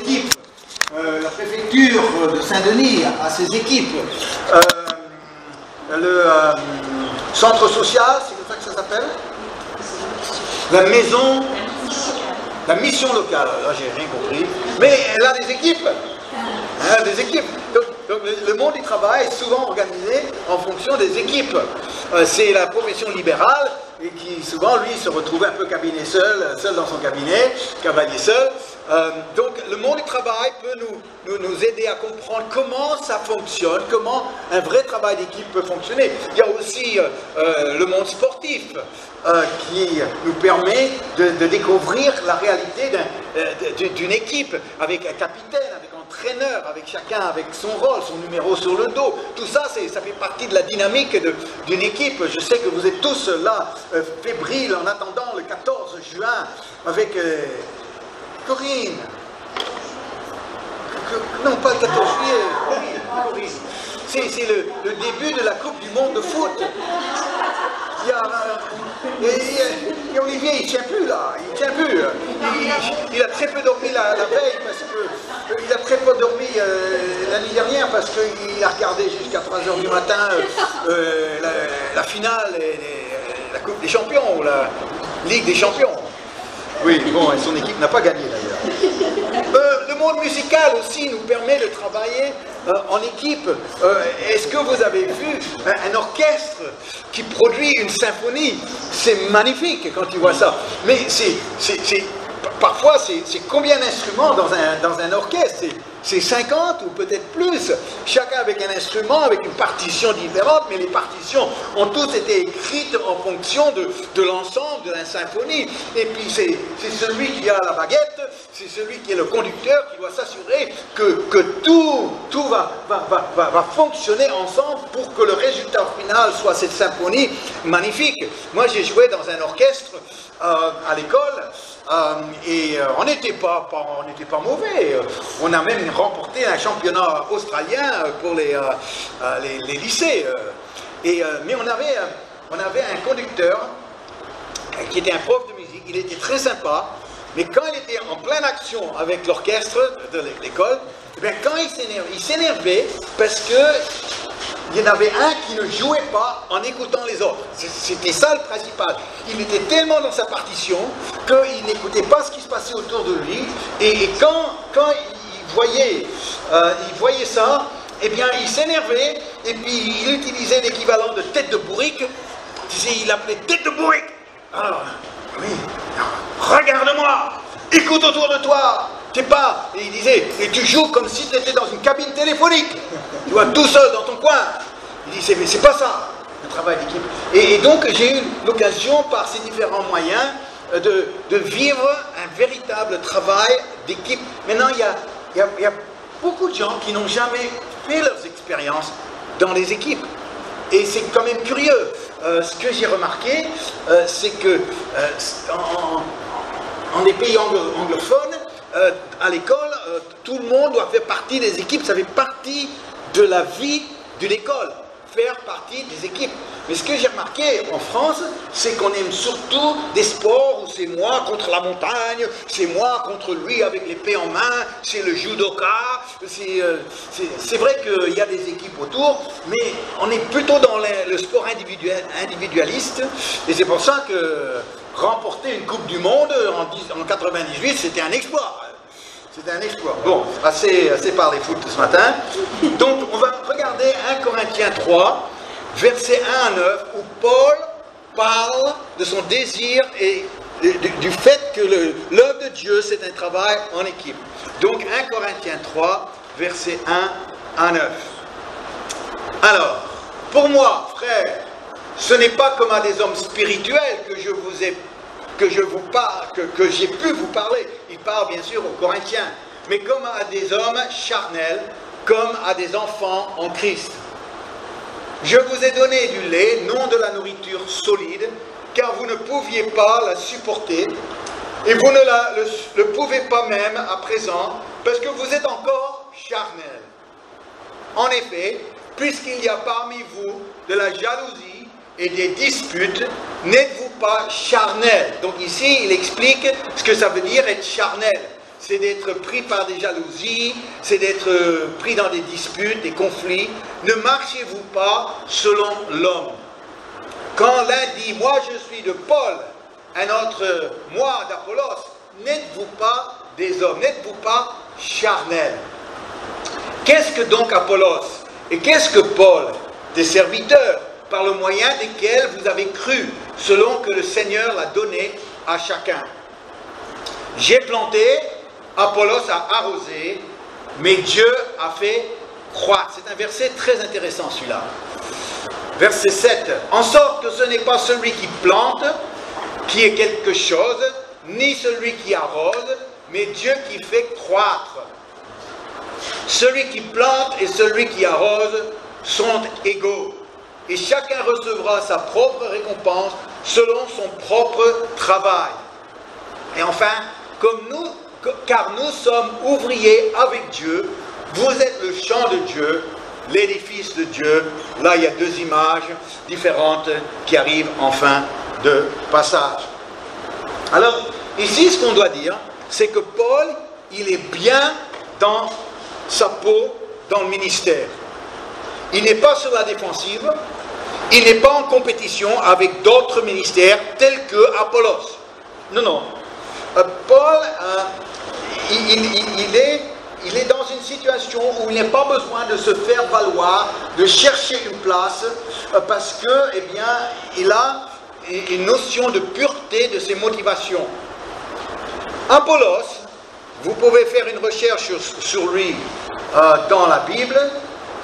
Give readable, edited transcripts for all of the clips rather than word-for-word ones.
équipes. La préfecture de Saint-Denis a ses équipes. Le centre social, c'est comme ça que ça s'appelle. La maison, la mission locale. Là, j'ai rien compris. Mais elle a des équipes. Elle a des équipes. Donc, le monde du travail est souvent organisé en fonction des équipes. C'est la profession libérale et qui souvent, lui, se retrouve un peu cabinet seul dans son cabinet, cavalier seul. Donc le monde du travail peut nous aider à comprendre comment ça fonctionne, comment un vrai travail d'équipe peut fonctionner. Il y a aussi le monde sportif qui nous permet de découvrir la réalité d'une équipe avec un capitaine, avec un entraîneur, avec chacun avec son rôle, son numéro sur le dos. Tout ça, ça fait partie de la dynamique d'une équipe. Je sais que vous êtes tous là, fébriles en attendant le 14 juin avec... Corinne. Non, pas le 14 juillet. Corinne. C'est le début de la Coupe du Monde de foot. Et Olivier, il ne tient plus là. Il ne tient plus. Il a très peu dormi la veille parce que... Il a très peu dormi l'année dernière parce qu'il a regardé jusqu'à 3h du matin la finale, la Coupe des Champions, ou la Ligue des Champions. Oui, bon, et son équipe n'a pas gagné d'ailleurs. Le monde musical aussi nous permet de travailler en équipe. Est-ce que vous avez vu un orchestre qui produit une symphonie? C'est magnifique quand tu vois ça. Mais parfois, c'est combien d'instruments dans un orchestre? C'est 50 ou peut-être plus, chacun avec un instrument, avec une partition différente, mais les partitions ont toutes été écrites en fonction de l'ensemble de la symphonie. Et puis c'est celui qui a la baguette, c'est celui qui est le conducteur qui doit s'assurer que tout va fonctionner ensemble pour que le résultat final soit cette symphonie magnifique. Moi j'ai joué dans un orchestre à l'école, et on n'était pas mauvais. On a même remporté un championnat australien pour les lycées. Mais on avait un conducteur qui était un prof de musique. Il était très sympa, mais quand il était en pleine action avec l'orchestre de l'école, quand il s'énervait parce que il y en avait un qui ne jouait pas en écoutant les autres. C'était ça le principal. Il était tellement dans sa partition qu'il n'écoutait pas ce qui se passait autour de lui. Et quand il voyait ça, eh bien il s'énervait et puis il utilisait l'équivalent de tête de bourrique. Il l'appelait tête de bourrique. Alors, oui, regarde-moi, écoute autour de toi. T'es pas, et il disait, et tu joues comme si tu étais dans une cabine téléphonique, tu vois, tout seul dans ton coin. Il disait, mais c'est pas ça, le travail d'équipe. Et donc, j'ai eu l'occasion, par ces différents moyens, de vivre un véritable travail d'équipe. Maintenant, il y a beaucoup de gens qui n'ont jamais fait leurs expériences dans les équipes. Et c'est quand même curieux. Ce que j'ai remarqué, c'est que en des pays anglophones, à l'école, tout le monde doit faire partie des équipes, ça fait partie de la vie d'une école, faire partie des équipes. Mais ce que j'ai remarqué en France, c'est qu'on aime surtout des sports où c'est moi contre la montagne, c'est moi contre lui avec l'épée en main, c'est le judoka, c'est vrai qu'il y a des équipes autour, mais on est plutôt dans le sport individualiste, et c'est pour ça que remporter une Coupe du Monde en 98, c'était un exploit. C'était un exploit. Bon, assez parlé foot ce matin. Donc, on va regarder 1 Corinthiens 3, versets 1 à 9, où Paul parle de son désir et du fait que l'œuvre de Dieu, c'est un travail en équipe. Donc, 1 Corinthiens 3, versets 1 à 9. Alors, pour moi, frères, ce n'est pas comme à des hommes spirituels que j'ai pu vous parler. Il parle bien sûr aux Corinthiens, mais comme à des hommes charnels, comme à des enfants en Christ. Je vous ai donné du lait, non de la nourriture solide, car vous ne pouviez pas la supporter, et vous ne le pouvez pas même à présent, parce que vous êtes encore charnels. En effet, puisqu'il y a parmi vous de la jalousie et des disputes, n'êtes-vous pas charnel? Donc ici, il explique ce que ça veut dire être charnel. c'est d'être pris par des jalousies, c'est d'être pris dans des disputes, des conflits. Ne marchez-vous pas selon l'homme. Quand l'un dit « moi je suis de Paul », un autre « moi d'Apollos », n'êtes-vous pas des hommes, n'êtes-vous pas charnels? Qu'est-ce que donc Apollos et qu'est-ce que Paul? Des serviteurs, par le moyen desquels vous avez cru, selon que le Seigneur l'a donné à chacun. J'ai planté, Apollos a arrosé, mais Dieu a fait croître. C'est un verset très intéressant celui-là. Verset 7. En sorte que ce n'est pas celui qui plante qui est quelque chose, ni celui qui arrose, mais Dieu qui fait croître. Celui qui plante et celui qui arrose sont égaux, et chacun recevra sa propre récompense selon son propre travail. Et enfin, car nous sommes ouvriers avec Dieu, vous êtes le champ de Dieu, l'édifice de Dieu. Là, il y a deux images différentes qui arrivent en fin de passage. Alors, ici, ce qu'on doit dire, c'est que Paul, il est bien dans sa peau, dans le ministère. Il n'est pas sur la défensive, il n'est pas en compétition avec d'autres ministères tels que Apollos. Non, non. Paul, il est dans une situation où il n'a pas besoin de se faire valoir, de chercher une place, parce que, eh bien, il a une notion de pureté de ses motivations. Apollos, vous pouvez faire une recherche sur lui dans la Bible,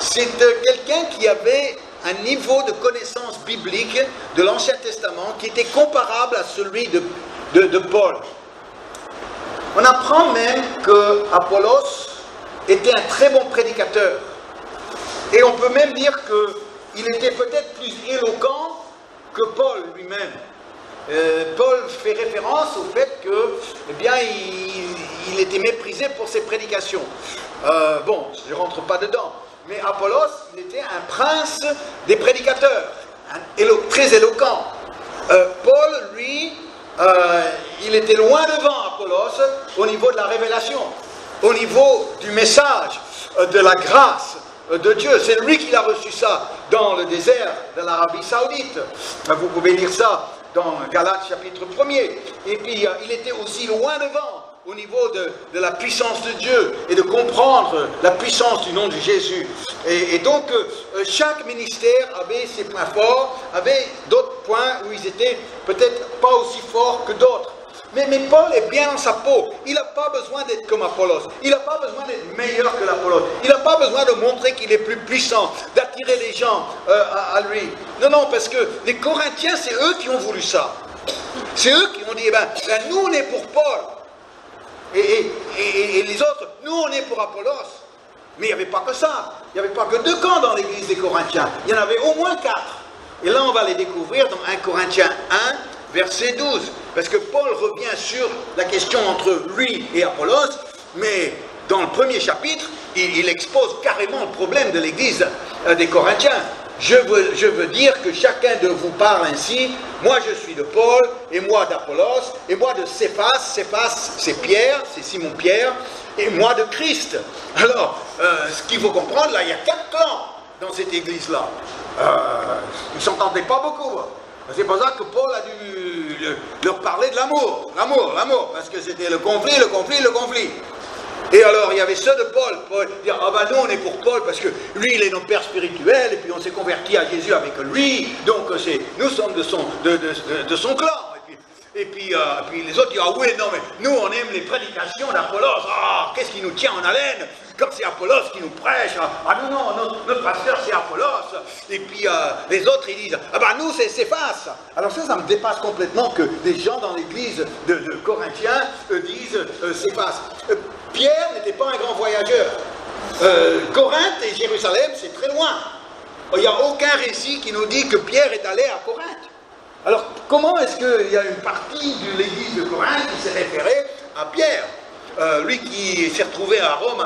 c'est quelqu'un qui avait un niveau de connaissance biblique de l'Ancien Testament qui était comparable à celui de Paul. On apprend même que Apollos était un très bon prédicateur. Et on peut même dire qu'il était peut-être plus éloquent que Paul lui-même. Paul fait référence au fait que, eh bien, il était méprisé pour ses prédications. Bon, je ne rentre pas dedans. Mais Apollos, il était un prince des prédicateurs, très éloquent. Paul, lui, il était loin devant Apollos au niveau de la révélation, au niveau du message, de la grâce de Dieu. C'est lui qui a reçu ça dans le désert de l'Arabie Saoudite. Vous pouvez lire ça dans Galates chapitre 1er. Et puis, il était aussi loin devant au niveau de la puissance de Dieu et de comprendre la puissance du nom de Jésus. Et donc, chaque ministère avait ses points forts, avait d'autres points où ils étaient peut-être pas aussi forts que d'autres. Mais Paul est bien dans sa peau. Il n'a pas besoin d'être comme Apollos. Il n'a pas besoin d'être meilleur que l'Apollos. Il n'a pas besoin de montrer qu'il est plus puissant, d'attirer les gens à lui. Non, non, parce que les Corinthiens, c'est eux qui ont voulu ça. C'est eux qui ont dit, nous on est pour Paul. Et les autres, nous on est pour Apollos. Mais il n'y avait pas que ça. Il n'y avait pas que 2 camps dans l'église des Corinthiens. Il y en avait au moins 4. Et là on va les découvrir dans 1 Corinthiens 1, verset 12. Parce que Paul revient sur la question entre lui et Apollos. Mais dans le premier chapitre, il expose carrément le problème de l'église des Corinthiens. Je veux dire que chacun de vous parle ainsi. Moi je suis de Paul, et moi d'Apollos, et moi de Céphas. Céphas c'est Pierre, c'est Simon Pierre, et moi de Christ. Alors, ce qu'il faut comprendre, là, il y a 4 clans dans cette église-là. Ils ne s'entendaient pas beaucoup. C'est pour ça que Paul a dû leur parler de l'amour. L'amour, parce que c'était le conflit. Et alors, il y avait ceux de Paul dire, nous on est pour Paul, parce que lui, il est notre père spirituel, et puis on s'est converti à Jésus avec lui, donc nous sommes de son clan. Et puis les autres disent, oui, non, mais nous, on aime les prédications d'Apollos, qu'est-ce qui nous tient en haleine quand c'est Apollos qui nous prêche, non, notre pasteur c'est Apollos, et puis les autres ils disent, nous c'est Céphas. Alors ça me dépasse complètement que des gens dans l'église de Corinthiens disent Céphas. Pierre n'était pas un grand voyageur. Corinthe et Jérusalem c'est très loin. Il n'y a aucun récit qui nous dit que Pierre est allé à Corinthe. Alors comment est-ce qu'il y a une partie de l'église de Corinthe qui s'est référée à Pierre? Lui qui s'est retrouvé à Rome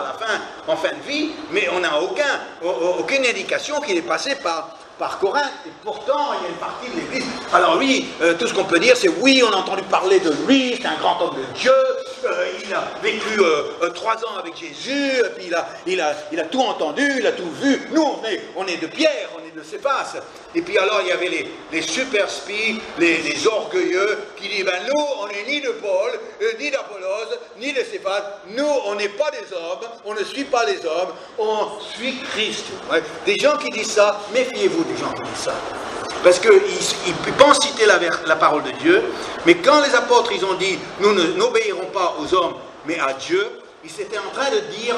en fin de vie, mais on n'a aucune indication qu'il est passé par Corinthe. Et pourtant, il y a une partie de l'église. Alors lui, tout ce qu'on peut dire, c'est oui, on a entendu parler de lui, c'est un grand homme de Dieu, il a vécu 3 ans avec Jésus, et puis il a tout entendu, il a tout vu. Nous, on est de Pierre, on est de Céphas. Et puis alors, il y avait les super spies, les orgueilleux, qui disent, ben nous, on n'est ni de Paul, ni d'Apollos, ni de Céphas. Nous, on n'est pas des hommes, on ne suit pas les hommes, on suit Christ. Ouais. Des gens qui disent ça, méfiez-vous des gens qui disent ça. Parce qu'ils pensent citer la parole de Dieu, mais quand les apôtres, ils ont dit, nous n'obéirons pas aux hommes, mais à Dieu, ils étaient en train de dire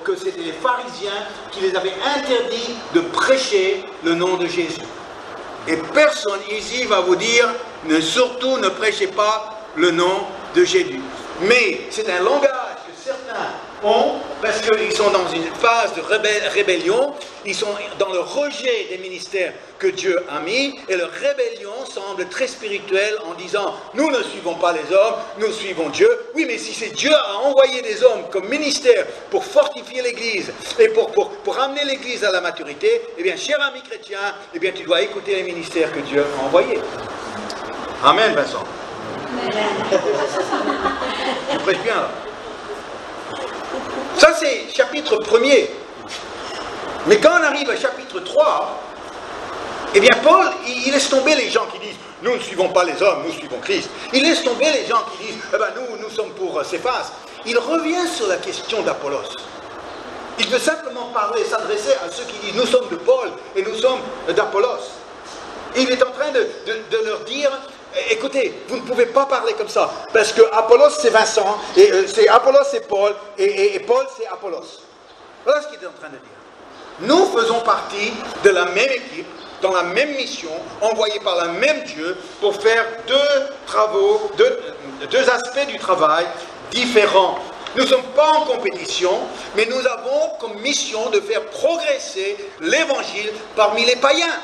que c'était les pharisiens qui les avaient interdit de prêcher le nom de Jésus. Et personne ici va vous dire, surtout ne prêchez pas le nom de Jésus. Mais c'est un langage que certains ont, parce qu'ils sont dans une phase de rébellion, ils sont dans le rejet des ministères que Dieu a mis, et leur rébellion semble très spirituelle en disant, nous ne suivons pas les hommes, nous suivons Dieu. Oui, mais si c'est Dieu a envoyé des hommes comme ministère pour fortifier l'Église, et pour amener l'Église à la maturité, eh bien, cher ami chrétien, eh bien, tu dois écouter les ministères que Dieu a envoyés. Amen, Vincent. Tu prêches bien, là. Ça, c'est chapitre 1er. Mais quand on arrive à chapitre 3, eh bien, Paul, il laisse tomber les gens qui disent « Nous ne suivons pas les hommes, nous suivons Christ ». Il laisse tomber les gens qui disent « Eh bien, nous sommes pour Céphas ». Il revient sur la question d'Apollos. Il veut simplement parler, s'adresser à ceux qui disent « Nous sommes de Paul et nous sommes d'Apollos ». Il est en train de leur dire « Écoutez, vous ne pouvez pas parler comme ça, parce que Apollos c'est Vincent, et Apollos c'est Paul, et Paul c'est Apollos. » Voilà ce qu'il est en train de dire. Nous faisons partie de la même équipe, dans la même mission, envoyée par le même Dieu, pour faire deux aspects du travail différents. Nous ne sommes pas en compétition, mais nous avons comme mission de faire progresser l'évangile parmi les païens.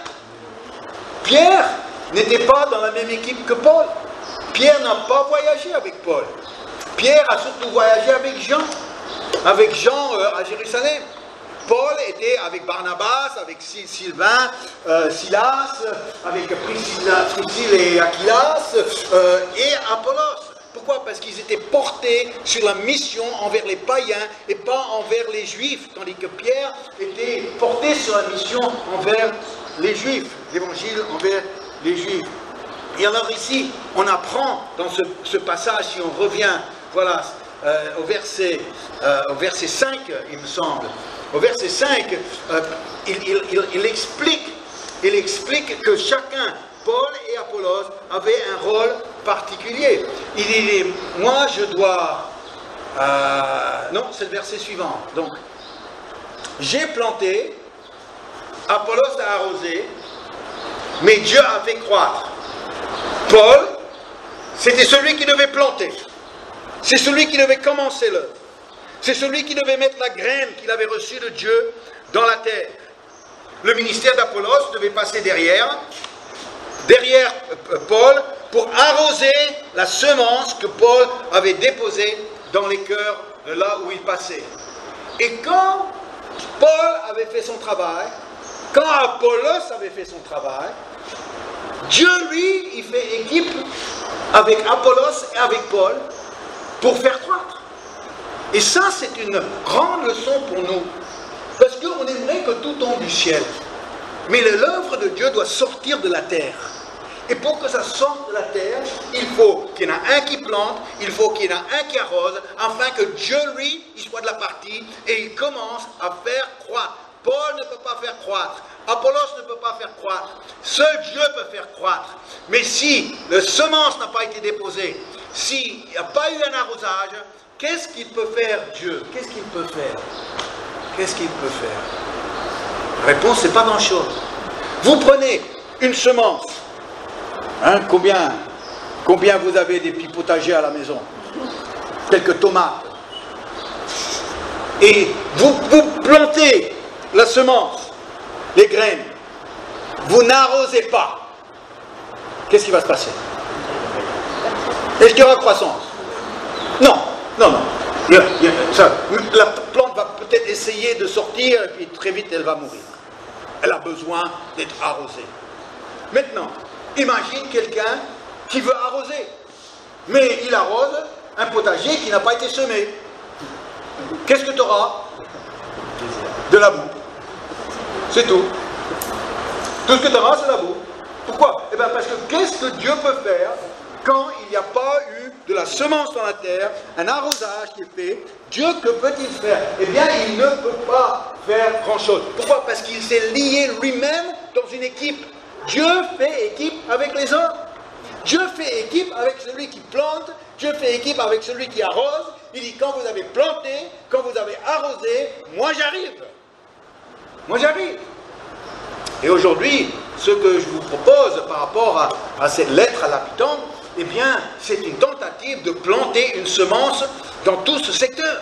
Pierre n'était pas dans la même équipe que Paul. Pierre n'a pas voyagé avec Paul. Pierre a surtout voyagé avec Jean à Jérusalem. Paul était avec Barnabas, avec Sylvain, Silas, avec Priscille et Aquilas, et Apollos. Pourquoi? Parce qu'ils étaient portés sur la mission envers les païens et pas envers les juifs, tandis que Pierre était porté sur la mission envers les juifs, l'évangile envers les juifs. Et alors ici, on apprend dans ce passage, si on revient, voilà, au verset 5, il me semble. Au verset 5, il explique que chacun, Paul et Apollos, avaient un rôle particulier. Il dit, moi je dois... non, c'est le verset suivant. Donc, j'ai planté, Apollos a arrosé, mais Dieu a fait croître. Paul, c'était celui qui devait planter. C'est celui qui devait commencer l'œuvre. C'est celui qui devait mettre la graine qu'il avait reçue de Dieu dans la terre. Le ministère d'Apollos devait passer derrière Paul, pour arroser la semence que Paul avait déposée dans les cœurs de là où il passait. Et quand Paul avait fait son travail, quand Apollos avait fait son travail, Dieu, lui, il fait équipe avec Apollos et avec Paul pour faire croître. Et ça, c'est une grande leçon pour nous. Parce qu'on aimerait que tout tombe du ciel. Mais l'œuvre de Dieu doit sortir de la terre. Et pour que ça sorte de la terre, il faut qu'il y en ait un qui plante, il faut qu'il y en ait un qui arrose, afin que Dieu, lui, il soit de la partie et il commence à faire croître. Paul ne peut pas faire croître. Apollos ne peut pas faire croître. Seul Dieu peut faire croître. Mais si la semence n'a pas été déposée, s'il n'y a pas eu un arrosage, qu'est-ce qu'il peut faire Dieu? Qu'est-ce qu'il peut faire? Qu'est-ce qu'il peut faire? La réponse, c'est pas grand-chose. Vous prenez une semence. Hein, combien vous avez des petits potagers à la maison? Quelques tomates. Et vous plantez la semence, les graines. Vous n'arrosez pas. Qu'est-ce qui va se passer? Est-ce qu'il y aura croissance? Non. La plante va peut-être essayer de sortir et puis très vite elle va mourir. Elle a besoin d'être arrosée. Maintenant, imagine quelqu'un qui veut arroser. Mais il arrose un potager qui n'a pas été semé. Qu'est-ce que tu auras? De la boue. C'est tout. Tout ce que tu auras, c'est la boue. Pourquoi? Eh bien parce que qu'est-ce que Dieu peut faire quand il n'y a pas eu de la semence dans la terre, un arrosage qui est fait? Dieu, que peut-il faire? Eh bien, il ne peut pas faire grand-chose. Pourquoi? Parce qu'il s'est lié lui-même dans une équipe. Dieu fait équipe avec les hommes. Dieu fait équipe avec celui qui plante, Dieu fait équipe avec celui qui arrose. Il dit, quand vous avez planté, quand vous avez arrosé, moi j'arrive. Moi j'arrive. Et aujourd'hui, ce que je vous propose par rapport à cette lettre à l'habitant, eh bien, c'est une tentative de planter une semence dans tout ce secteur.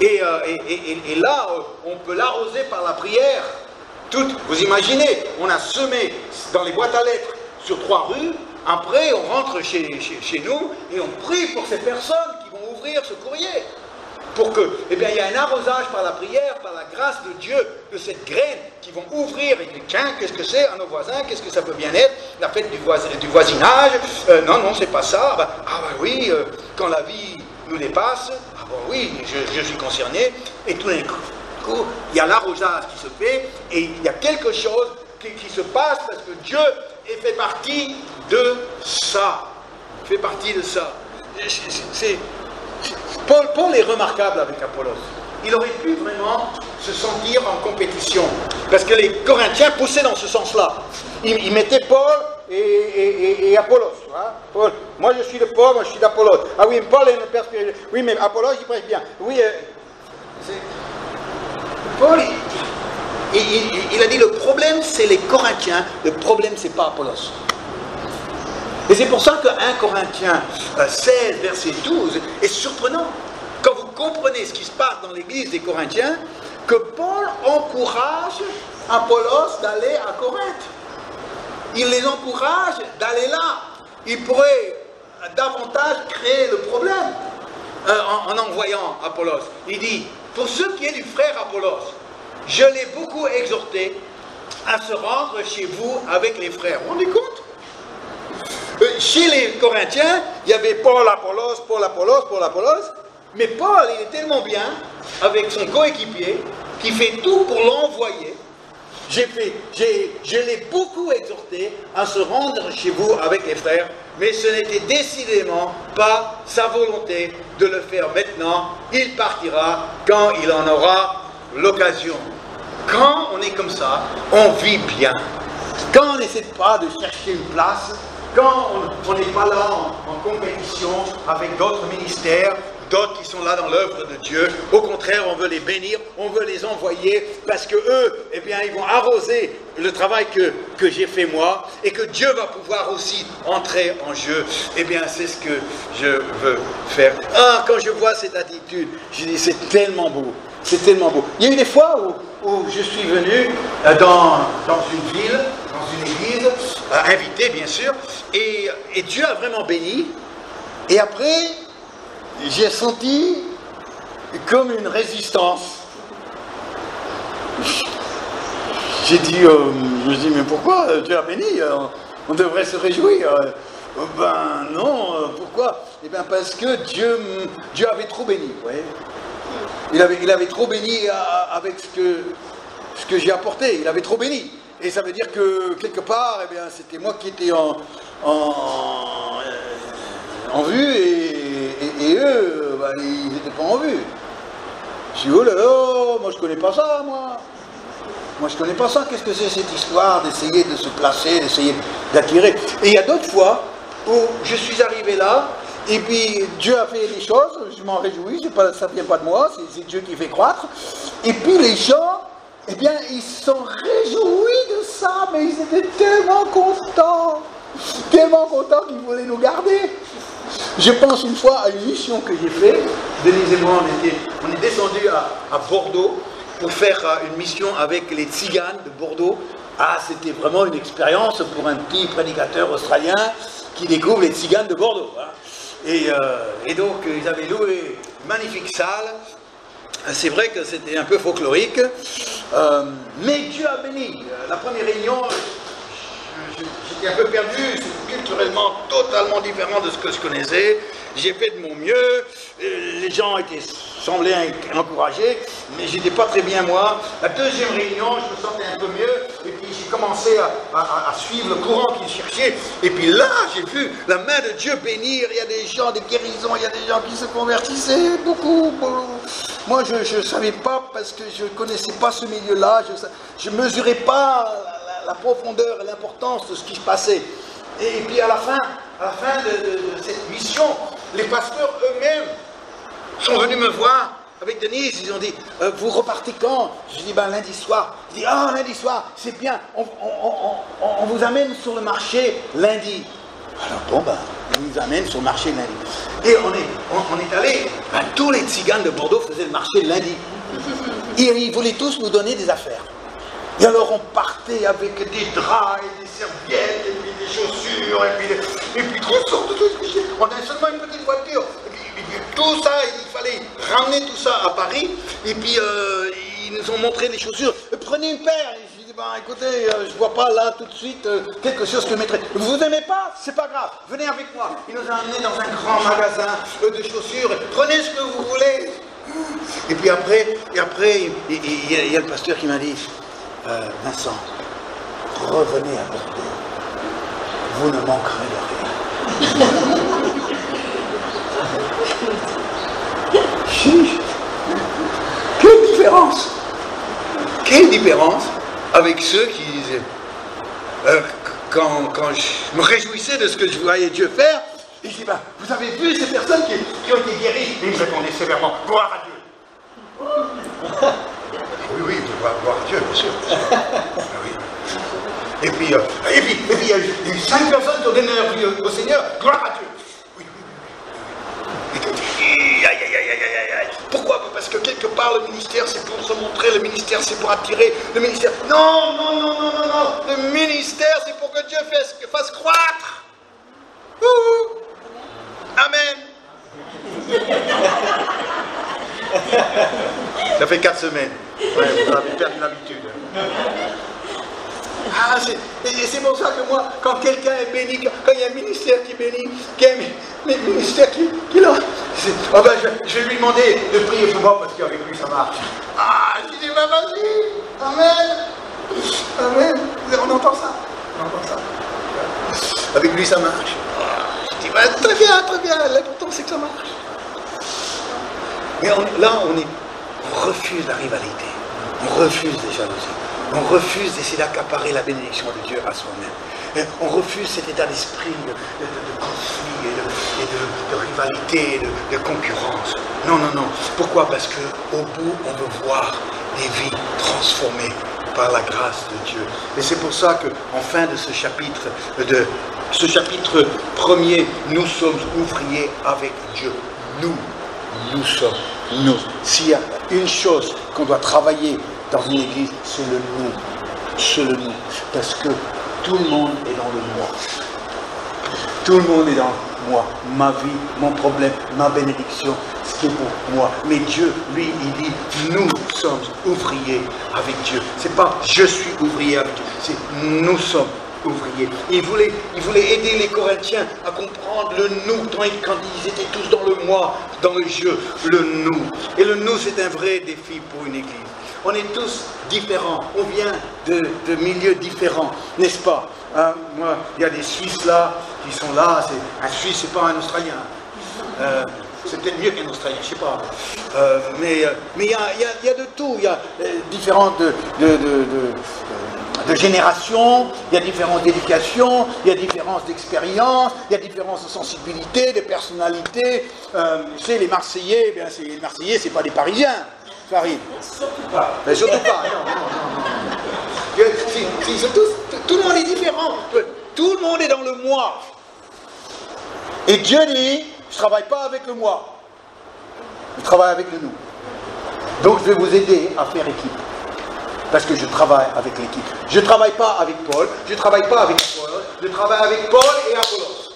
Et là, on peut l'arroser par la prière. Vous imaginez, on a semé dans les boîtes à lettres sur 3 rues, après on rentre chez nous et on prie pour ces personnes qui vont ouvrir ce courrier. Pour que, eh bien, il y a un arrosage par la prière, par la grâce de Dieu, de cette graine qui vont ouvrir et dire, tiens, qu'est-ce que c'est à nos voisins, qu'est-ce que ça peut bien être, la fête du voisinage, non, c'est pas ça, oui, quand la vie nous dépasse, oui, je suis concerné, et tout d'un coup, il y a l'arrosage qui se fait, et il y a quelque chose qui se passe, parce que Dieu fait partie de ça, fait partie de ça. Paul est remarquable avec Apollos. Il aurait pu vraiment se sentir en compétition. Parce que les Corinthiens poussaient dans ce sens-là. Ils mettaient Paul et Apollos. Hein? Paul, moi je suis de Paul, moi je suis d'Apollos. Ah oui, Paul est une père spirituel. Oui, mais Apollos, il prêche bien. Oui, Paul, il a dit le problème c'est les Corinthiens, le problème c'est pas Apollos. Et c'est pour ça que 1 Corinthiens 16, verset 12 est surprenant. Quand vous comprenez ce qui se passe dans l'église des Corinthiens, que Paul encourage Apollos d'aller à Corinthe. Il les encourage d'aller là. Il pourrait davantage créer le problème en envoyant Apollos. Il dit, pour ce qui est du frère Apollos, je l'ai beaucoup exhorté à se rendre chez vous avec les frères. Vous vous rendez compte? Chez les Corinthiens, il y avait Paul, Apollos, mais Paul, il est tellement bien avec son coéquipier qui fait tout pour l'envoyer. Je l'ai beaucoup exhorté à se rendre chez vous avec les frères, mais ce n'était décidément pas sa volonté de le faire maintenant. Il partira quand il en aura l'occasion. Quand on est comme ça, on vit bien. Quand on n'essaie pas de chercher une place, quand on n'est pas là en compétition avec d'autres ministères, d'autres qui sont là dans l'œuvre de Dieu, au contraire, on veut les bénir, on veut les envoyer, parce que eux, eh bien, ils vont arroser le travail que j'ai fait moi, et que Dieu va pouvoir aussi entrer en jeu. Eh bien, c'est ce que je veux faire. Ah, quand je vois cette attitude, je dis, c'est tellement beau, c'est tellement beau. Il y a eu des fois où je suis venu dans une ville, dans une église, invité bien sûr, et Dieu a vraiment béni, et après, j'ai senti comme une résistance. J'ai dit, mais pourquoi Dieu a béni? On devrait se réjouir. Ben non, pourquoi? Eh bien parce que Dieu avait trop béni, vous voyez. Il avait trop béni avec ce que j'ai apporté, il avait trop béni. Et ça veut dire que quelque part, eh bien, c'était moi qui étais en vue et eux, ben, ils n'étaient pas en vue. Je dis, oh là là, moi je connais pas ça, moi. Moi je connais pas ça, qu'est-ce que c'est cette histoire d'essayer de se placer, d'essayer d'attirer. Et il y a d'autres fois où je suis arrivé là, et puis Dieu a fait des choses, je m'en réjouis, ça ne vient pas de moi, c'est Dieu qui fait croître. Et puis les gens, eh bien, ils se sont réjouis de ça, mais ils étaient tellement contents qu'ils voulaient nous garder. Je pense une fois à une mission que j'ai faite. Denise et moi, on est descendu à Bordeaux pour faire une mission avec les tziganes de Bordeaux. Ah, c'était vraiment une expérience pour un petit prédicateur australien qui découvre les tziganes de Bordeaux. Hein. Et donc, ils avaient loué une magnifique salle. C'est vrai que c'était un peu folklorique, mais Dieu a béni. La première réunion, j'étais un peu perdu, c'est culturellement totalement différent de ce que je connaissais. J'ai fait de mon mieux, les gens semblaient encouragés, mais j'étais pas très bien moi. La deuxième réunion, je me sentais un peu mieux, et puis j'ai commencé à suivre le courant qu'il cherchait, et puis là, j'ai vu la main de Dieu bénir, il y a des gens, des guérisons, il y a des gens qui se convertissaient, beaucoup. Moi, je ne savais pas, parce que je ne connaissais pas ce milieu-là, je ne mesurais pas la profondeur et l'importance de ce qui se passait. Et puis à la fin de cette mission, les pasteurs eux-mêmes sont venus me voir avec Denise, ils ont dit vous repartez quand? Je dis ben lundi soir. Je dis ah lundi soir, c'est bien, on vous amène sur le marché lundi. Alors bon ben, on nous amène sur le marché lundi. Et on est allé, ben, tous les tziganes de Bordeaux faisaient le marché lundi. Ils voulaient tous nous donner des affaires. Et alors on partait avec des draps et des serviettes, et puis des chaussures, et puis toutes sortes de choses. On avait seulement une petite voiture. Et puis tout ça, il fallait ramener tout ça à Paris. Et puis ils nous ont montré les chaussures. Prenez une paire. Et je dis, ben écoutez, je vois pas là tout de suite quelque chose que je mettrais. Vous n'aimez pas? C'est pas grave. Venez avec moi. Il nous a emmenés dans un grand magasin de chaussures. Prenez ce que vous voulez. Et puis après, il y a le pasteur qui m'a dit, Vincent, revenez à Bordeaux, vous ne manquerez de rien. Quelle différence! Quelle différence avec ceux qui disaient, quand je me réjouissais de ce que je voyais Dieu faire, et je dis, ben, vous avez vu ces personnes qui ont été guéries? Et ils me répondaient sévèrement, gloire à Dieu. Oui, gloire à Dieu, bien sûr. Oui. Et puis, il y a 5 personnes qui ont donné leur vie au Seigneur, gloire à Dieu. Oui. Et tu dis, aïe. Pourquoi? Parce que quelque part, le ministère, c'est pour se montrer, le ministère, c'est pour attirer, le ministère... Non. Le ministère, c'est pour que Dieu fasse croître. Amen. Ça fait 4 semaines. Ouais, vous avez perdu l'habitude. C'est pour ça que moi, quand quelqu'un est béni, quand il y a un ministère qui est béni, qu'il y a un ministère qui l'a, oh ben, je vais lui demander de prier pour moi parce qu'avec lui ça marche. Je dis, ben vas-y, amen. On entend ça. Avec lui ça marche. Je dis, ben, très bien, l'important c'est que ça marche. Mais on refuse la rivalité, on refuse les jalousies, on refuse d'essayer d'accaparer la bénédiction de Dieu à soi-même. On refuse cet état d'esprit de conflit et de rivalité, de concurrence. Non. Pourquoi? Parce qu'au bout, on veut voir des vies transformées par la grâce de Dieu. Et c'est pour ça qu'en fin de ce chapitre premier, nous sommes ouvriers avec Dieu. Nous sommes nous. S'il y a une chose qu'on doit travailler dans une église, c'est le nous. Parce que tout le monde est dans le moi. Tout le monde est dans moi. Ma vie, mon problème, ma bénédiction, ce qui est pour moi. Mais Dieu, lui, il dit, nous sommes ouvriers avec Dieu. C'est pas je suis ouvrier avec Dieu, c'est nous sommes ouvriers. Il voulait aider les Corinthiens à comprendre le nous, quand ils étaient tous dans le moi, dans le je, le nous. Et le nous, c'est un vrai défi pour une église. On est tous différents, on vient de milieux différents, n'est-ce pas? Moi, il y a des Suisses là, qui sont là, un Suisse, c'est pas un Australien. C'est peut-être mieux qu'un Australien, je sais pas. Mais il y a de tout, il y a différentes de génération, il y a différence d'éducation, il y a différence d'expérience, il y a différence de sensibilité, de personnalité. Les Marseillais, les Marseillais, c'est pas des Parisiens, Farid. Surtout pas. Mais surtout pas, non. Tout le monde est différent. Tout le monde est dans le moi. Et Dieu dit, je ne travaille pas avec le moi. Je travaille avec le nous. Donc je vais vous aider à faire équipe. Parce que je travaille avec l'équipe. Je ne travaille pas avec Paul, je ne travaille pas avec Paul, je travaille avec Paul et Apollos.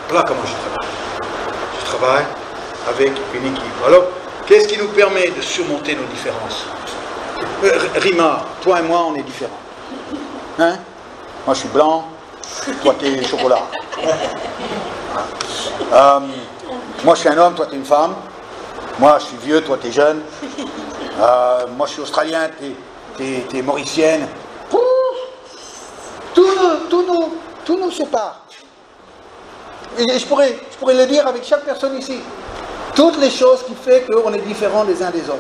Voilà comment je travaille. Je travaille avec une équipe. Alors, qu'est-ce qui nous permet de surmonter nos différences? Rima, toi et moi, on est différents. Hein? Moi, je suis blanc, toi, t'es chocolat. Moi, je suis un homme, toi, t'es une femme. Moi, je suis vieux, toi, t'es jeune. Moi, je suis australien, t'es mauricienne. Tout nous sépare. Et je pourrais le dire avec chaque personne ici. Toutes les choses qui font qu'on est différents les uns des autres.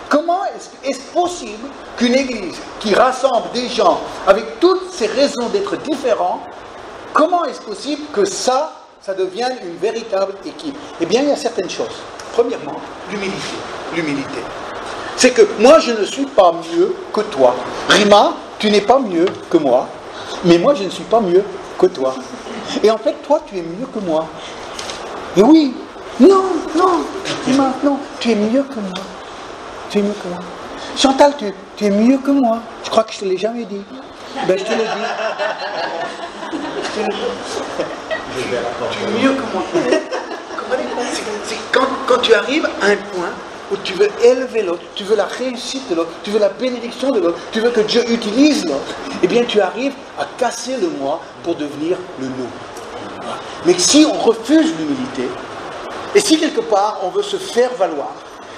Comment est-ce possible qu'une église qui rassemble des gens avec toutes ces raisons d'être différents, comment est-ce possible que ça devienne une véritable équipe? Eh bien, il y a certaines choses. Premièrement, l'humilité. C'est que moi, je ne suis pas mieux que toi. Rima, tu n'es pas mieux que moi, mais moi, je ne suis pas mieux que toi. Et en fait, toi, tu es mieux que moi. Et oui, non, Rima, non, tu es mieux que moi. Tu es mieux que moi. Chantal, tu es mieux que moi. Je crois que je ne te l'ai jamais dit. Ben, je te l'ai dit. Tu es mieux que moi. C'est quand tu arrives à un point où tu veux élever l'autre, tu veux la réussite de l'autre, tu veux la bénédiction de l'autre, tu veux que Dieu utilise l'autre, eh bien tu arrives à casser le moi pour devenir le nous. Mais si on refuse l'humilité, et si quelque part on veut se faire valoir,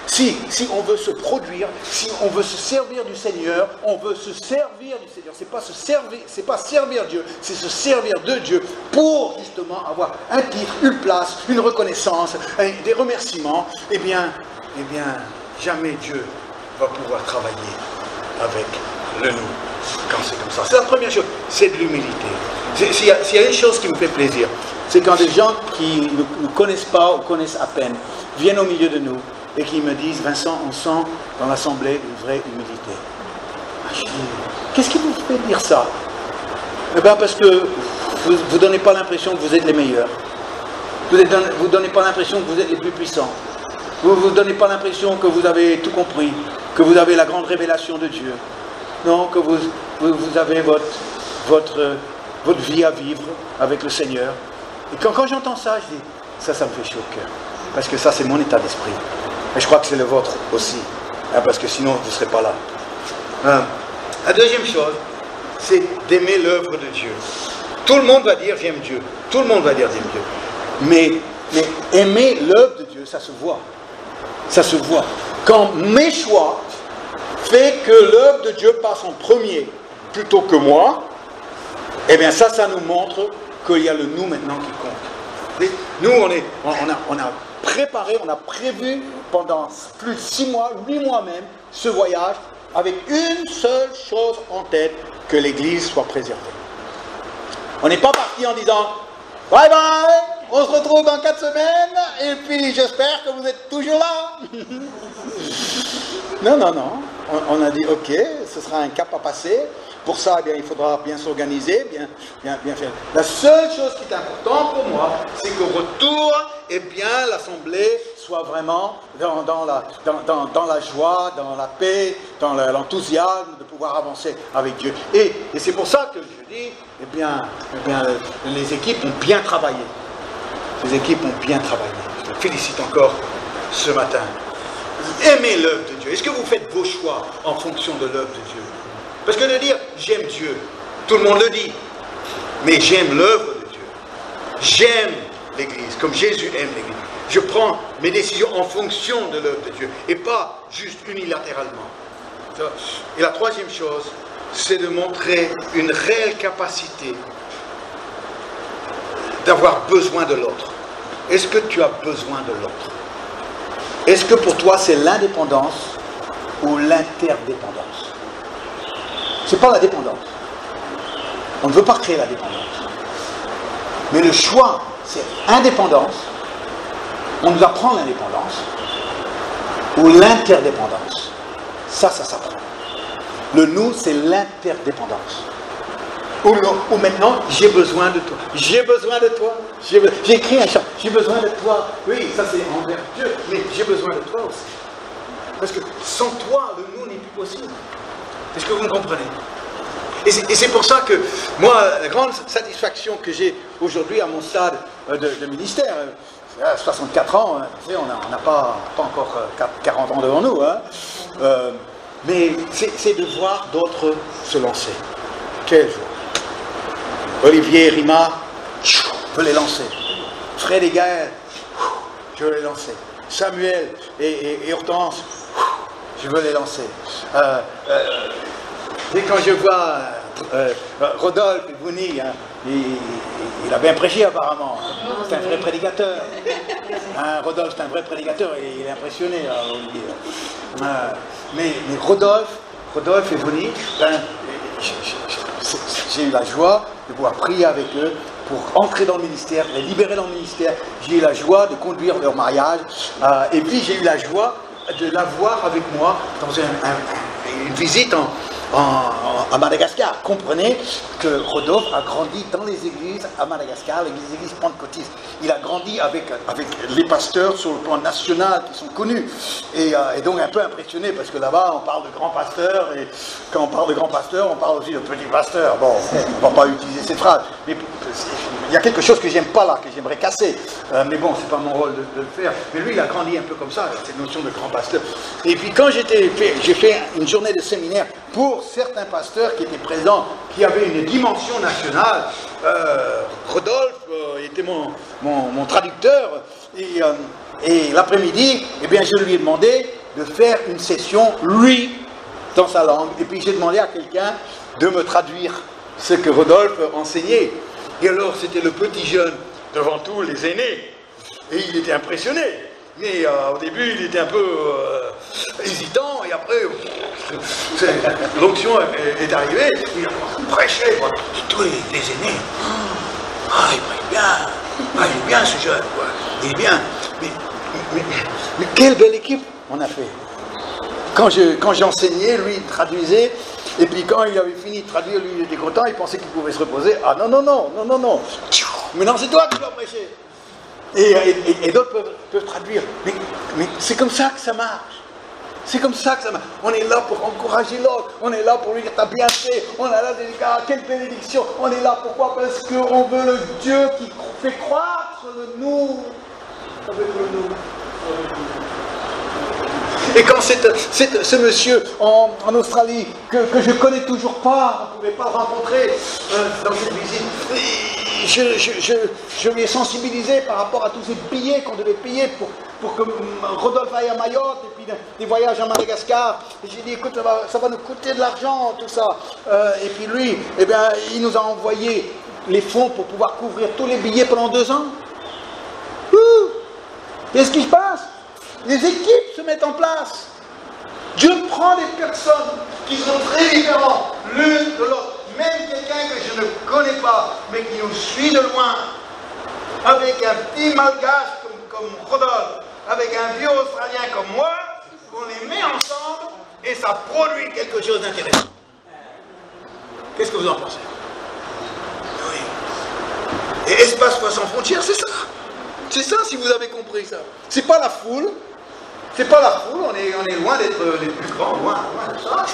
si on veut se produire, si on veut se servir du Seigneur, on veut se servir du Seigneur. C'est pas servir Dieu, c'est se servir de Dieu pour justement avoir un titre, une place, une reconnaissance, des remerciements. Eh bien, jamais Dieu va pouvoir travailler avec le nous quand c'est comme ça. C'est la première chose, c'est de l'humilité. S'il y a une chose qui me fait plaisir, c'est quand des gens qui ne connaissent pas ou connaissent à peine viennent au milieu de nous et qui me disent, Vincent, on sent dans l'assemblée une vraie humilité. Je dis, qu'est-ce qui vous fait dire ça? Eh bien parce que vous ne donnez pas l'impression que vous êtes les meilleurs. Vous ne donnez pas l'impression que vous êtes les plus puissants. Vous ne donnez pas l'impression que vous avez tout compris, que vous avez la grande révélation de Dieu. Non, que vous avez votre vie à vivre avec le Seigneur. Et quand j'entends ça, je dis, ça me fait chaud au cœur. Parce que ça, c'est mon état d'esprit. Et je crois que c'est le vôtre aussi. Parce que sinon, vous ne serez pas là. La deuxième chose, c'est d'aimer l'œuvre de Dieu. Tout le monde va dire, j'aime Dieu. Tout le monde va dire, j'aime Dieu. Mais aimer l'œuvre de Dieu, ça se voit. Ça se voit. Quand mes choix fait que l'œuvre de Dieu passe en premier plutôt que moi, eh bien ça nous montre qu'il y a le nous maintenant qui compte. Nous, on a préparé, on a prévu pendant plus de 6 mois, 8 mois même, ce voyage avec une seule chose en tête, que l'Église soit préservée. On n'est pas parti en disant « Bye bye, on se retrouve dans 4 semaines, et puis j'espère que vous êtes toujours là. » Non. On a dit « Ok, ce sera un cap à passer. Pour ça, eh bien, il faudra bien s'organiser, bien faire. » La seule chose qui est importante pour moi, c'est qu'au retour, eh bien, l'Assemblée soit vraiment dans la joie, dans la paix, dans l'enthousiasme de pouvoir avancer avec Dieu. Et c'est pour ça que je dis, eh bien, les équipes ont bien travaillé. Les équipes ont bien travaillé. Je te félicite encore ce matin. Aimez l'œuvre de Dieu. Est-ce que vous faites vos choix en fonction de l'œuvre de Dieu? Parce que de dire j'aime Dieu, tout le monde le dit, mais j'aime l'œuvre de Dieu. J'aime l'Église, comme Jésus aime l'Église. Je prends mes décisions en fonction de l'œuvre de Dieu et pas juste unilatéralement. Et la troisième chose, c'est de montrer une réelle capacité d'avoir besoin de l'autre. Est-ce que tu as besoin de l'autre? Est-ce que pour toi c'est l'indépendance ou l'interdépendance? Ce n'est pas la dépendance. On ne veut pas créer la dépendance. Mais le choix, c'est indépendance. On nous apprend l'indépendance ou l'interdépendance. Ça s'apprend. Le nous, c'est l'interdépendance. Ou maintenant, j'ai besoin de toi. J'ai besoin de toi. J'ai écrit un chant. J'ai besoin de toi. Oui, ça c'est envers Dieu. Mais j'ai besoin de toi aussi. Parce que sans toi, le nous n'est plus possible. Est-ce que vous me comprenez? Et c'est pour ça que moi, la grande satisfaction que j'ai aujourd'hui à mon stade de ministère, 64 ans, on n'a pas encore 40 ans devant nous, hein, mais c'est de voir d'autres se lancer. Quel jour! Olivier, Rima, je veux les lancer. Fred et Gaël, je veux les lancer. Samuel et Hortense, je veux les lancer. Et quand je vois Rodolphe et Bouni, hein, il a bien prêché apparemment. C'est un vrai prédicateur. Hein, Rodolphe, c'est un vrai prédicateur et il est impressionné, Olivier. Mais Rodolphe et Bouni, ben, j'ai eu la joie de pouvoir prier avec eux pour entrer dans le ministère, les libérer dans le ministère. J'ai eu la joie de conduire leur mariage. Et puis j'ai eu la joie de l'avoir avec moi dans une visite à Madagascar. Comprenez que Rodolphe a grandi dans les églises à Madagascar, les églises pentecôtistes. Il a grandi avec les pasteurs sur le plan national qui sont connus. Et donc un peu impressionné parce que là-bas on parle de grands pasteurs et quand on parle de grands pasteurs, on parle aussi de petits pasteurs. Bon, on ne va pas utiliser cette phrase. Mais il y a quelque chose que j'aime pas là, que j'aimerais casser. Mais bon, c'est pas mon rôle de le faire. Mais lui, il a grandi un peu comme ça, avec cette notion de grand pasteur. Et puis quand j'ai fait une journée de séminaire pour certains pasteurs qui étaient présents, qui avaient une dimension nationale, Rodolphe était mon traducteur, et l'après-midi, eh bien, je lui ai demandé de faire une session, lui, dans sa langue, et puis j'ai demandé à quelqu'un de me traduire ce que Rodolphe enseignait. Et alors, c'était le petit jeune devant tous les aînés, et il était impressionné. Mais au début, il était un peu hésitant, et après, l'onction est arrivée, il a prêché, tous les aînés. Ah, il prêche bien, il est bien ce jeune, quoi. Il est bien. Mais quelle belle équipe on a fait. Quand j'enseignais, lui, il traduisait, et puis quand il avait fini de traduire, lui, il était content, il pensait qu'il pouvait se reposer. Ah non. Mais non, c'est toi qui dois prêcher. Et d'autres peuvent traduire. Mais c'est comme ça que ça marche. C'est comme ça que ça marche. On est là pour encourager l'autre. On est là pour lui dire t'as bien fait. On est là pour dire ah, quelle bénédiction. On est là pourquoi? Parce qu'on veut le Dieu qui fait croître le nous. Avec le nous. Et quand ce monsieur en Australie, que je ne connais toujours pas, on ne pouvait pas le rencontrer dans cette visite, je lui ai sensibilisé par rapport à tous ces billets qu'on devait payer pour que Rodolphe aille à Mayotte, et puis des voyages à Madagascar. J'ai dit, écoute, ça va nous coûter de l'argent, tout ça. Et puis lui, eh bien, il nous a envoyé les fonds pour pouvoir couvrir tous les billets pendant 2 ans. Qu'est-ce qui se passe? Les équipes se mettent en place. Dieu prend des personnes qui sont très différentes l'une de l'autre. Même quelqu'un que je ne connais pas, mais qui nous suit de loin, avec un petit malgache comme Rodolphe, avec un vieux Australien comme moi, on les met ensemble et ça produit quelque chose d'intéressant. Qu'est-ce que vous en pensez? Oui. Et Espace Foi Sans Frontières, c'est ça. C'est ça, si vous avez compris ça. C'est pas la foule. C'est pas la foule, on est loin d'être les plus grands, loin de ça.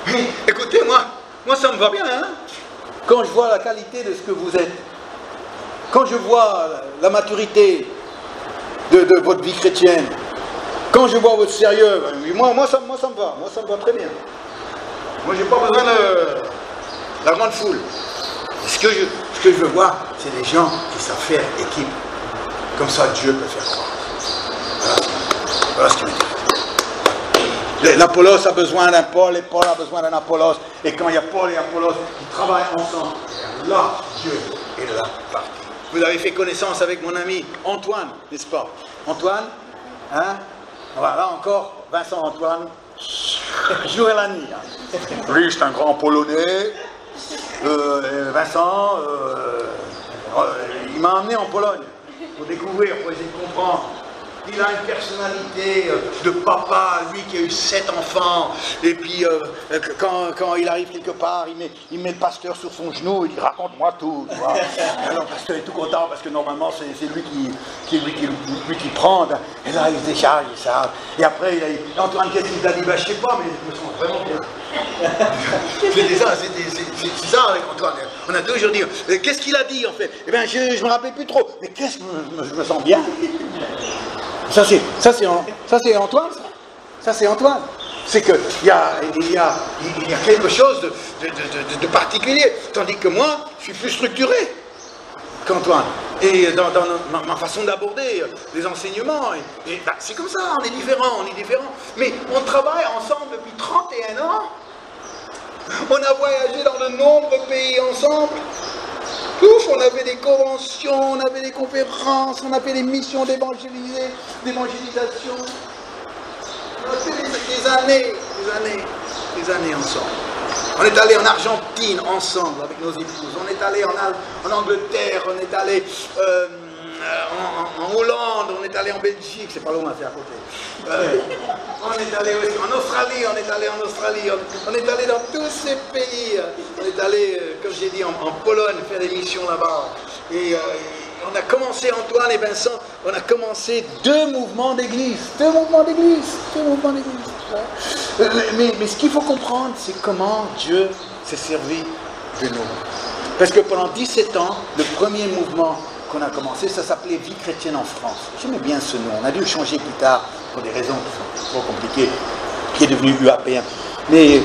Mais écoutez, moi ça me va bien, hein. Quand je vois la qualité de ce que vous êtes, quand je vois la maturité de votre vie chrétienne, quand je vois votre sérieux, moi ça me va très bien. Moi j'ai pas besoin de la grande foule. Ce que je veux voir, c'est des gens qui savent faire équipe. Comme ça, Dieu peut faire croire. Voilà ce qu'il me dit. L'Apollos a besoin d'un Paul et Paul a besoin d'un Apollos. Et quand il y a Paul et Apollos qui travaillent ensemble, là, Dieu est là parti. Vous avez fait connaissance avec mon ami Antoine, n'est-ce pas? Antoine, hein? Voilà encore, Vincent Antoine, jour et la nuit. Hein. Lui, c'est un grand Polonais. Vincent, il m'a emmené en Pologne pour découvrir, pour essayer de comprendre. Il a une personnalité de papa, lui qui a eu 7 enfants, et puis quand il arrive quelque part, il met le pasteur sur son genou, il dit raconte-moi tout. Tu vois. Alors le pasteur est tout content parce que normalement c'est lui qui prend, et là il se décharge, il s'arrête. Et après il a dit Antoine, qu'est-ce qu'il t'a dit? Ben, je sais pas, mais je me sens vraiment bien. C'est ça avec Antoine. On a toujours dit qu'est-ce qu'il a dit en fait? Eh bien je ne me rappelle plus trop, mais qu'est-ce que je me sens bien. Ça c'est Antoine, ça c'est Antoine. C'est qu'il y a quelque chose de particulier. Tandis que moi, je suis plus structuré qu'Antoine. Et dans ma façon d'aborder les enseignements, ben, c'est comme ça, on est différents. Mais on travaille ensemble depuis 31 ans. On a voyagé dans de nombreux pays ensemble. Ouf, on avait des conventions, on avait des conférences, on avait des missions d'évangélisation. On a fait des années ensemble. On est allé en Argentine ensemble avec nos épouses. On est allé en Angleterre, on est allé en Hollande, on est allé en Belgique, c'est pas loin, c'est à côté. On est allé aussi en Australie, on est allé dans tous ces pays. On est allé, comme j'ai dit, en Pologne, faire des missions là-bas. Et on a commencé, Antoine et Vincent, on a commencé 2 mouvements d'église. Mais ce qu'il faut comprendre, c'est comment Dieu s'est servi de nous. Parce que pendant 17 ans, le premier mouvement qu'on a commencé, ça s'appelait Vie chrétienne en France. J'aimais bien ce nom. On a dû le changer plus tard pour des raisons qui sont trop compliquées, qui est devenu UAPM. Mais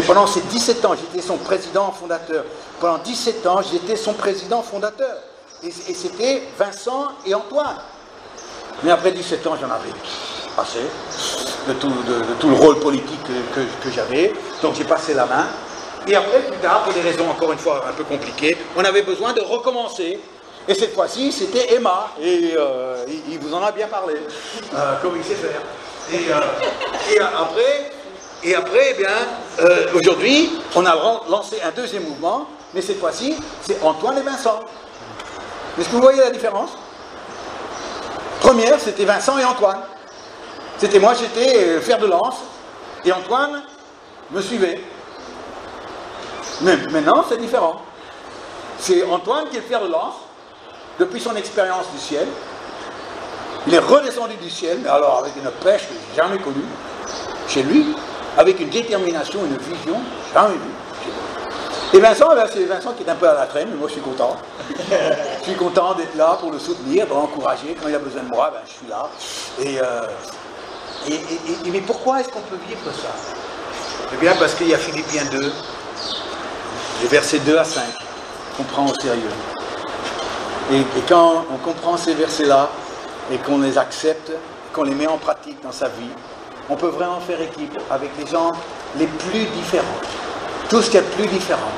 pendant ces 17 ans, j'étais son président fondateur. Pendant 17 ans, j'étais son président fondateur. Et c'était Vincent et Antoine. Mais après 17 ans, j'en avais assez de tout le rôle politique que j'avais. Donc j'ai passé la main. Et après, plus tard, pour des raisons encore une fois un peu compliquées, on avait besoin de recommencer. Et cette fois-ci, c'était Emma. Et il vous en a bien parlé, comme il sait faire. Et après, eh bien, aujourd'hui, on a lancé un deuxième mouvement. Mais cette fois-ci, c'est Antoine et Vincent. Est-ce que vous voyez la différence? Première, c'était Vincent et Antoine. C'était moi, j'étais fer de lance, et Antoine me suivait. Mais maintenant, c'est différent. C'est Antoine qui est le fer de lance, depuis son expérience du ciel. Il est redescendu du ciel, mais alors avec une pêche que je n'ai jamais connue, chez lui, avec une détermination, une vision, jamais vue. Et Vincent, c'est Vincent qui est un peu à la traîne, mais moi je suis content. Je suis content d'être là pour le soutenir, pour l'encourager. Quand il a besoin de moi, ben, je suis là. Mais pourquoi est-ce qu'on peut vivre ça? Eh bien parce qu'il y a Philippiens 2, les versets 2 à 5, qu'on prend au sérieux. Et quand on comprend ces versets-là, et qu'on les accepte, qu'on les met en pratique dans sa vie, on peut vraiment faire équipe avec les gens les plus différents. Tout ce qui est plus différent.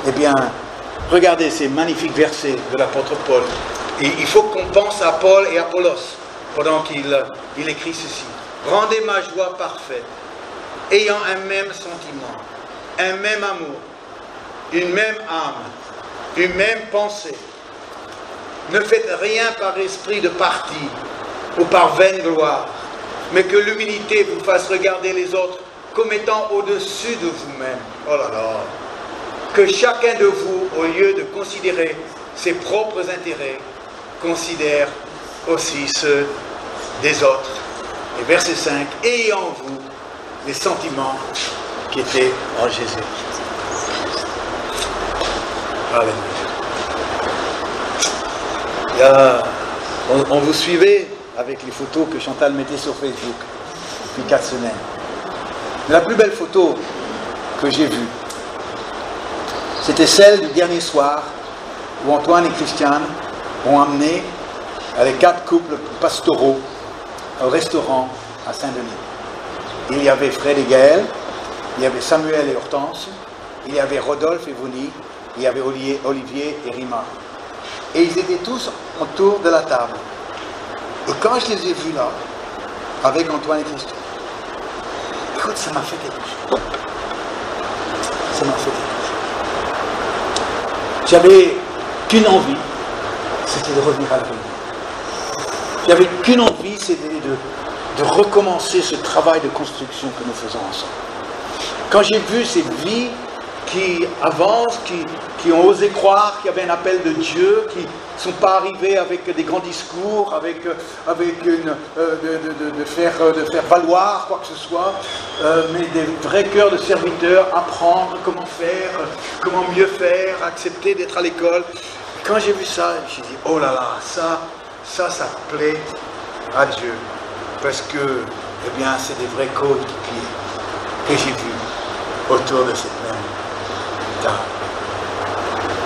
Eh bien, regardez ces magnifiques versets de l'apôtre Paul. Et il faut qu'on pense à Paul et Apollos pendant qu'il écrit ceci. Rendez ma joie parfaite, ayant un même sentiment, un même amour, une même âme, une même pensée. Ne faites rien par esprit de parti ou par vaine gloire, mais que l'humilité vous fasse regarder les autres comme étant au-dessus de vous-même. Oh là là! Que chacun de vous, au lieu de considérer ses propres intérêts, considère aussi ceux des autres. Et verset 5, ayez en vous les sentiments qui étaient en Jésus. Alléluia. On vous suivait avec les photos que Chantal mettait sur Facebook depuis 4 semaines. La plus belle photo que j'ai vue, c'était celle du dernier soir où Antoine et Christiane ont amené les 4 couples pastoraux au restaurant à Saint-Denis. Il y avait Fred et Gaël, il y avait Samuel et Hortense, il y avait Rodolphe et Vonnie, il y avait Olivier et Rima. Et ils étaient tous autour de la table. Et quand je les ai vus là, avec Antoine et Christiane, écoute, ça m'a fait quelque chose. Ça m'a fait quelque chose. J'avais qu'une envie, c'était de revenir à la vie. J'avais qu'une envie, c'était de recommencer ce travail de construction que nous faisons ensemble. Quand j'ai vu ces vies qui avancent, qui ont osé croire qu'il y avait un appel de Dieu, qui ne sont pas arrivés avec des grands discours, avec de faire valoir quoi que ce soit, mais des vrais cœurs de serviteurs, apprendre comment faire, comment mieux faire, accepter d'être à l'école. Quand j'ai vu ça, j'ai dit, oh là là, ça plaît à Dieu. Parce que, eh bien, c'est des vrais coéquipiers. que j'ai vu autour de cette même table.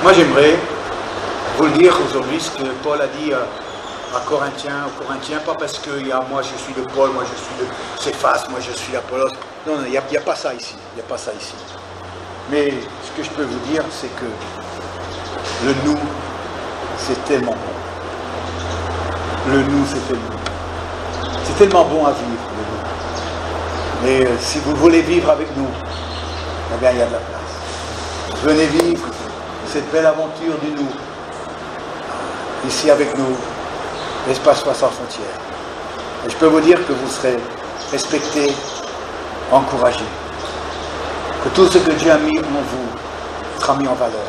Moi j'aimerais vous le dire aujourd'hui ce que Paul a dit aux Corinthiens, pas parce que moi je suis de Paul, moi je suis de Céphas, moi je suis d'Apollos. Non, il n'y a pas ça ici, il n'y a pas ça ici. Mais ce que je peux vous dire, c'est que le nous, c'est tellement bon. Le nous, c'est tellement bon. C'est tellement bon à vivre, le nous. Mais si vous voulez vivre avec nous, eh bien il y a de la place. Venez vivre cette belle aventure du nous. Ici avec nous, l'espace Foi sans frontières. Et je peux vous dire que vous serez respectés, encouragés. Que tout ce que Dieu a mis en vous sera mis en valeur.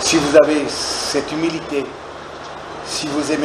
Si vous avez cette humilité, si vous aimez